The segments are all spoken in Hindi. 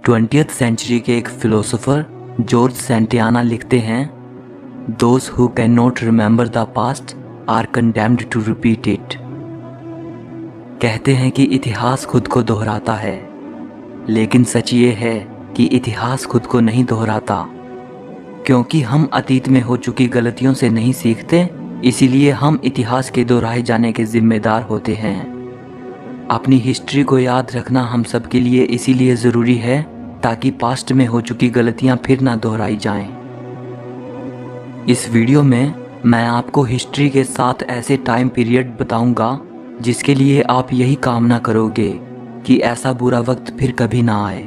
20th सेंचुरी के एक फिलोसोफर जॉर्ज सैंटियाना लिखते हैं, those who cannot remember the past are condemned to repeat it. कहते हैं कि इतिहास खुद को दोहराता है, लेकिन सच ये है कि इतिहास खुद को नहीं दोहराता। क्योंकि हम अतीत में हो चुकी गलतियों से नहीं सीखते, इसीलिए हम इतिहास के दोहराए जाने के जिम्मेदार होते हैं। अपनी हिस्ट्री को याद रखना हम सब के लिए इसीलिए ज़रूरी है ताकि पास्ट में हो चुकी गलतियां फिर ना दोहराई जाएं। इस वीडियो में मैं आपको हिस्ट्री के 7 ऐसे टाइम पीरियड बताऊंगा जिसके लिए आप यही कामना करोगे कि ऐसा बुरा वक्त फिर कभी ना आए।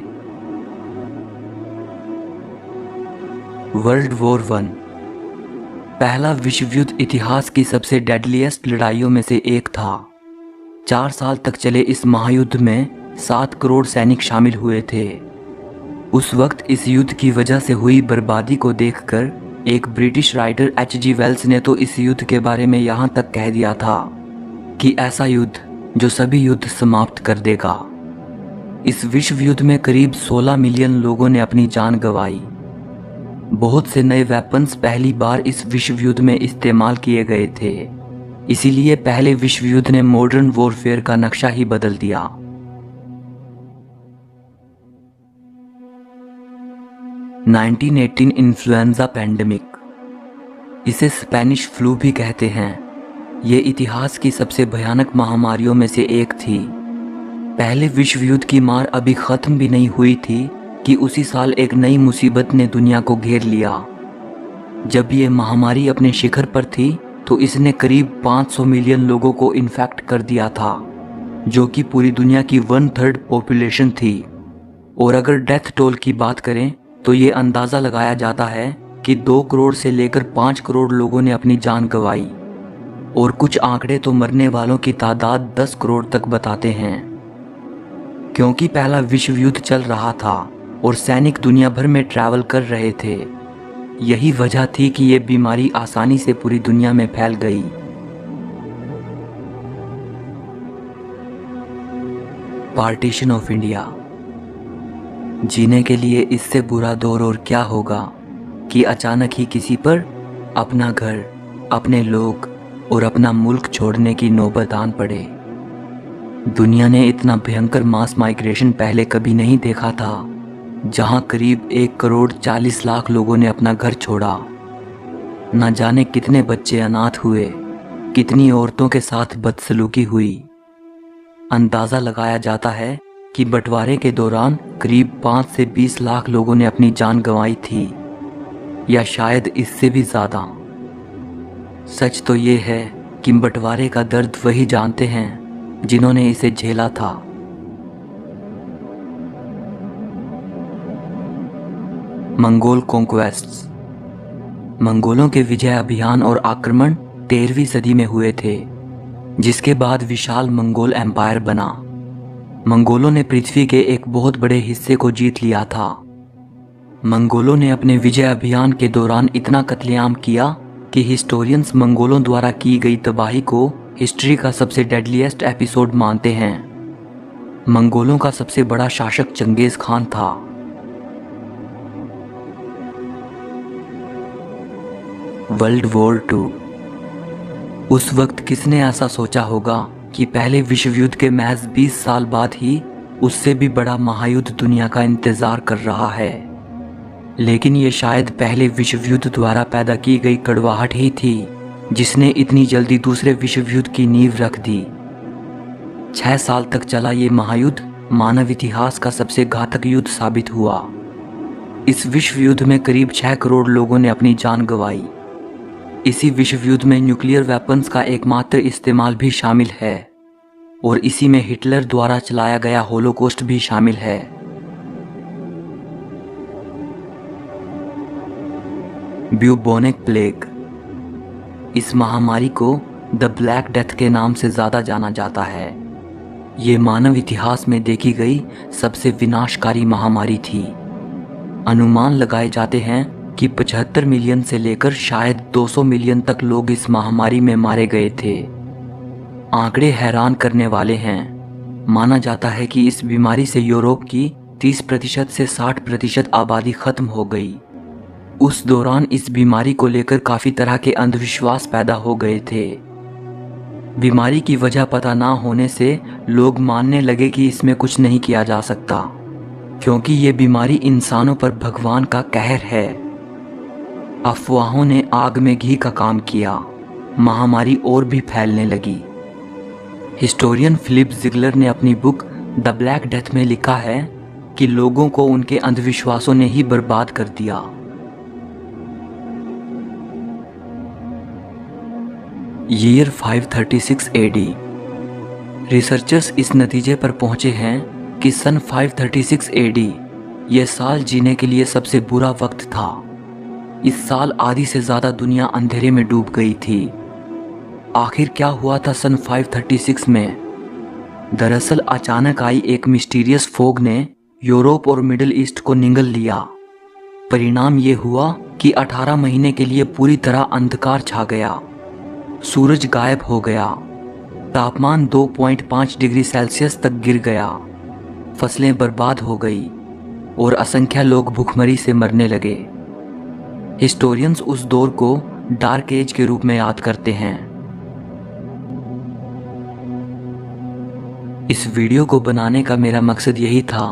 वर्ल्ड वॉर 1 पहला विश्व युद्ध इतिहास की सबसे डेडलीस्ट लड़ाइयों में से एक था। 4 साल तक चले इस महायुद्ध में 7 करोड़ सैनिक शामिल हुए थे। उस वक्त इस युद्ध की वजह से हुई बर्बादी को देखकर एक ब्रिटिश राइटर H.G. वेल्स ने तो इस युद्ध के बारे में यहाँ तक कह दिया था कि ऐसा युद्ध जो सभी युद्ध समाप्त कर देगा। इस विश्व युद्ध में करीब 16 मिलियन लोगों ने अपनी जान गंवाई। बहुत से नए वेपन्स पहली बार इस विश्व युद्ध में इस्तेमाल किए गए थे, इसीलिए पहले विश्व युद्ध ने मॉडर्न वॉरफेयर का नक्शा ही बदल दिया। (1918) इन्फ्लुएंजा पैंडेमिक, इसे स्पेनिश फ्लू भी कहते हैं। ये इतिहास की सबसे भयानक महामारियों में से एक थी। पहले विश्व युद्ध की मार अभी खत्म भी नहीं हुई थी कि उसी साल एक नई मुसीबत ने दुनिया को घेर लिया। जब ये महामारी अपने शिखर पर थी तो इसने करीब 500 मिलियन लोगों को इन्फेक्ट कर दिया था, जो कि पूरी दुनिया की 1/3 पॉपुलेशन थी। और अगर डेथ टोल की बात करें तो ये अंदाज़ा लगाया जाता है कि 2 करोड़ से लेकर 5 करोड़ लोगों ने अपनी जान गंवाई, और कुछ आंकड़े तो मरने वालों की तादाद 10 करोड़ तक बताते हैं। क्योंकि पहला विश्व युद्ध चल रहा था और सैनिक दुनिया भर में ट्रैवल कर रहे थे, यही वजह थी कि ये बीमारी आसानी से पूरी दुनिया में फैल गई। पार्टीशन ऑफ इंडिया, जीने के लिए इससे बुरा दौर और क्या होगा कि अचानक ही किसी पर अपना घर, अपने लोग और अपना मुल्क छोड़ने की नौबत आन पड़े। दुनिया ने इतना भयंकर मास माइग्रेशन पहले कभी नहीं देखा था, जहां करीब 1 करोड़ 40 लाख लोगों ने अपना घर छोड़ा। न जाने कितने बच्चे अनाथ हुए, कितनी औरतों के साथ बदसलूकी हुई। अंदाज़ा लगाया जाता है कि बंटवारे के दौरान करीब 5 से 20 लाख लोगों ने अपनी जान गंवाई थी, या शायद इससे भी ज़्यादा। सच तो ये है कि बंटवारे का दर्द वही जानते हैं जिन्होंने इसे झेला था। मंगोल कॉन्क्वेस्ट्स, मंगोलों के विजय अभियान और आक्रमण 13वीं सदी में हुए थे, जिसके बाद विशाल मंगोल एम्पायर बना। मंगोलों ने पृथ्वी के एक बहुत बड़े हिस्से को जीत लिया था। मंगोलों ने अपने विजय अभियान के दौरान इतना कत्लेआम किया कि हिस्टोरियंस मंगोलों द्वारा की गई तबाही को हिस्ट्री का सबसे डेडलीस्ट एपिसोड मानते हैं। मंगोलों का सबसे बड़ा शासक चंगेज खान था। वर्ल्ड वॉर 2, उस वक्त किसने ऐसा सोचा होगा कि पहले विश्व युद्ध के महज 20 साल बाद ही उससे भी बड़ा महायुद्ध दुनिया का इंतजार कर रहा है। लेकिन ये शायद पहले विश्व युद्ध द्वारा पैदा की गई कड़वाहट ही थी जिसने इतनी जल्दी दूसरे विश्व युद्ध की नींव रख दी। 6 साल तक चला ये महायुद्ध मानव इतिहास का सबसे घातक युद्ध साबित हुआ। इस विश्व युद्ध में करीब 6 करोड़ लोगों ने अपनी जान गंवाई। इसी विश्व युद्ध में न्यूक्लियर वेपन्स का एकमात्र इस्तेमाल भी शामिल है, और इसी में हिटलर द्वारा चलाया गया होलोकॉस्ट भी शामिल है। ब्यूबोनिक प्लेग, इस महामारी को द ब्लैक डेथ के नाम से ज़्यादा जाना जाता है। ये मानव इतिहास में देखी गई सबसे विनाशकारी महामारी थी। अनुमान लगाए जाते हैं कि 75 मिलियन से लेकर शायद 200 मिलियन तक लोग इस महामारी में मारे गए थे। आंकड़े हैरान करने वाले हैं। माना जाता है कि इस बीमारी से यूरोप की 30% से 60% आबादी खत्म हो गई। उस दौरान इस बीमारी को लेकर काफ़ी तरह के अंधविश्वास पैदा हो गए थे। बीमारी की वजह पता ना होने से लोग मानने लगे कि इसमें कुछ नहीं किया जा सकता, क्योंकि ये बीमारी इंसानों पर भगवान का कहर है। अफवाहों ने आग में घी का काम किया, महामारी और भी फैलने लगी। हिस्टोरियन फिलिप जिगलर ने अपनी बुक द ब्लैक डेथ में लिखा है कि लोगों को उनके अंधविश्वासों ने ही बर्बाद कर दिया। Year 536 AD। रिसर्चर्स इस नतीजे पर पहुंचे हैं कि सन 536 AD यह साल जीने के लिए सबसे बुरा वक्त था। इस साल आधी से ज़्यादा दुनिया अंधेरे में डूब गई थी। आखिर क्या हुआ था सन 536 में? दरअसल अचानक आई एक मिस्टीरियस फोग ने यूरोप और मिडिल ईस्ट को निगल लिया। परिणाम ये हुआ कि 18 महीने के लिए पूरी तरह अंधकार छा गया। सूरज गायब हो गया। तापमान 2.5 डिग्री सेल्सियस तक गिर गया। फसलें बर्बाद हो गई और असंख्य लोग भूखमरी से मरने लगे। हिस्टोरियंस उस दौर को डार्क एज के रूप में याद करते हैं। इस वीडियो को बनाने का मेरा मकसद यही था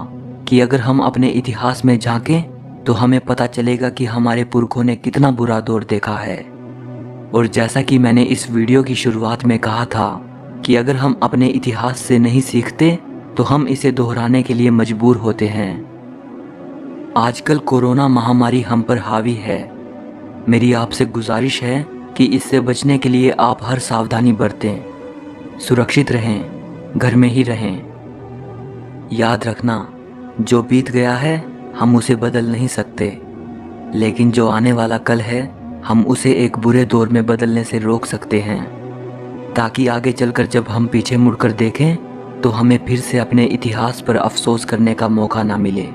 कि अगर हम अपने इतिहास में झांकें तो हमें पता चलेगा कि हमारे पुरखों ने कितना बुरा दौर देखा है। और जैसा कि मैंने इस वीडियो की शुरुआत में कहा था कि अगर हम अपने इतिहास से नहीं सीखते तो हम इसे दोहराने के लिए मजबूर होते हैं। आजकल कोरोना महामारी हम पर हावी है। मेरी आपसे गुजारिश है कि इससे बचने के लिए आप हर सावधानी बरतें, सुरक्षित रहें, घर में ही रहें। याद रखना, जो बीत गया है हम उसे बदल नहीं सकते, लेकिन जो आने वाला कल है हम उसे एक बुरे दौर में बदलने से रोक सकते हैं, ताकि आगे चलकर जब हम पीछे मुड़कर देखें तो हमें फिर से अपने इतिहास पर अफसोस करने का मौका ना मिले।